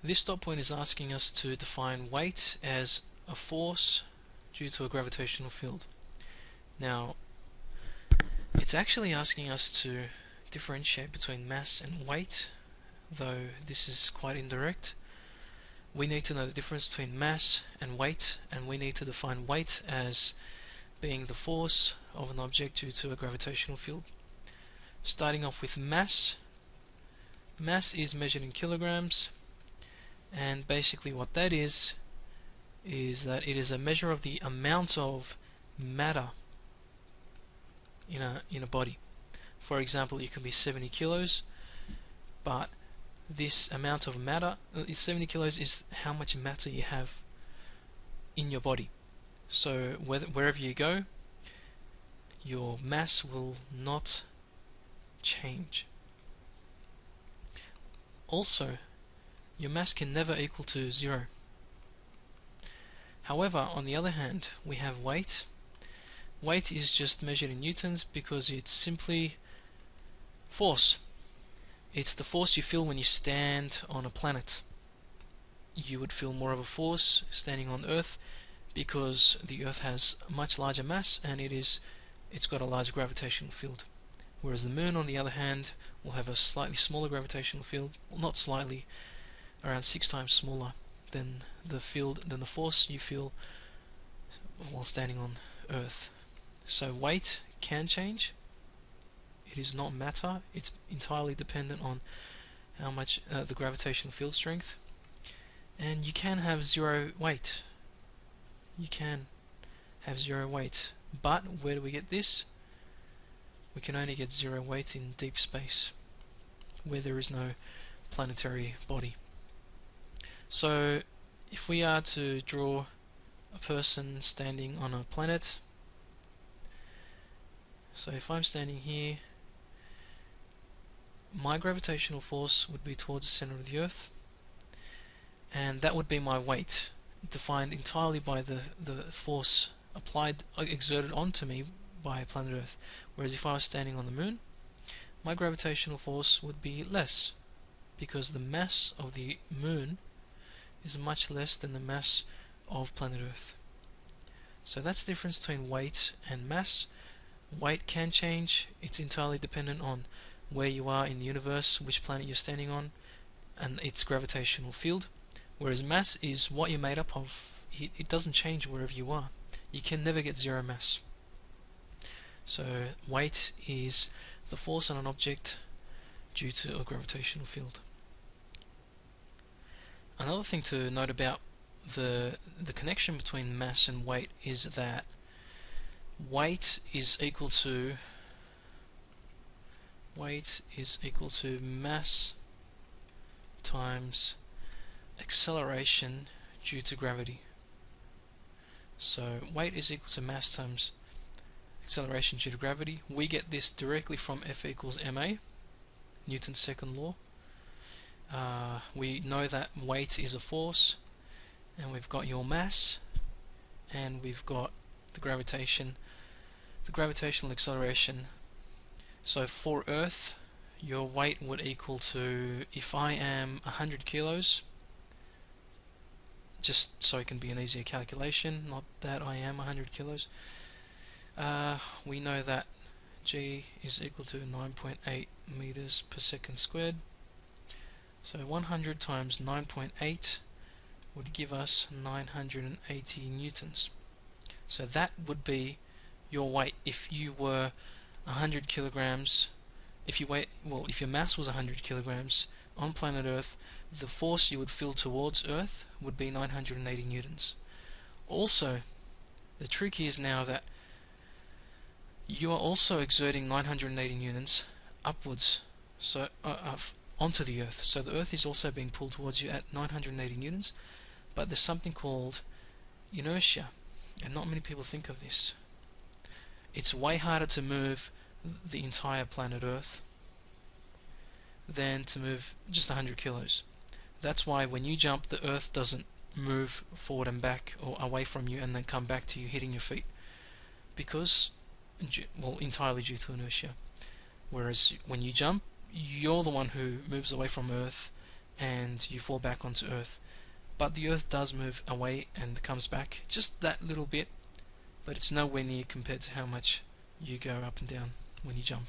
This dot point is asking us to define weight as a force due to a gravitational field. Now, it's actually asking us to differentiate between mass and weight, though this is quite indirect. We need to know the difference between mass and we need to define weight as being the force of an object due to a gravitational field. Starting off with mass. Mass is measured in kilograms, and basically what that is that it is a measure of the amount of matter in a body. For example, it can be 70 kilos, but this amount of matter, 70 kilos is how much matter you have in your body. So wherever you go, your mass will not change. Also, your mass can never equal to 0. However, on the other hand, we have weight. Weight is just measured in newtons because it's simply force. It's the force you feel when you stand on a planet. You would feel more of a force standing on Earth because the Earth has a much larger mass and it's got a large gravitational field. Whereas the Moon, on the other hand, will have a slightly smaller gravitational field. Well, not slightly, around 6 times smaller than the force you feel while standing on Earth. So weight can change. It is not matter. It's entirely dependent on how much the gravitational field strength. And you can have 0 weight. You can have 0 weight. But where do we get this? We can only get 0 weight in deep space, where there is no planetary body. So if we are to draw a person standing on a planet, so if I'm standing here, my gravitational force would be towards the center of the Earth, and that would be my weight, defined entirely by the force exerted onto me by planet Earth. Whereas if I was standing on the Moon, my gravitational force would be less, because the mass of the Moon is much less than the mass of planet Earth. So that's the difference between weight and mass. Weight can change. It's entirely dependent on where you are in the universe, which planet you're standing on, and its gravitational field. Whereas mass is what you're made up of. It doesn't change wherever you are. You can never get 0 mass. So weight is the force on an object due to a gravitational field. Another thing to note about the connection between mass and weight is that weight is equal to mass times acceleration due to gravity. So weight is equal to mass times acceleration due to gravity. We get this directly from F equals ma, Newton's second law. We know that weight is a force, and we've got your mass, and we've got the gravitational acceleration. So for Earth, your weight would equal to, if I am 100 kilos, just so it can be an easier calculation, not that I am 100 kilos, we know that G is equal to 9.8 meters per second squared. So 100 times 9.8 would give us 980 newtons. So that would be your weight if you were 100 kilograms. If your mass was 100 kilograms on planet Earth, the force you would feel towards Earth would be 980 newtons. Also, the trick is now that you are also exerting 980 newtons upwards, so onto the Earth. So the Earth is also being pulled towards you at 980 newtons, but there's something called inertia, and not many people think of this. It's way harder to move the entire planet Earth than to move just 100 kilos. That's why when you jump, the Earth doesn't move forward and back or away from you and then come back to you hitting your feet, because, entirely due to inertia. Whereas when you jump, you're the one who moves away from Earth and you fall back onto Earth. But the Earth does move away and comes back, just that little bit, but it's nowhere near compared to how much you go up and down when you jump.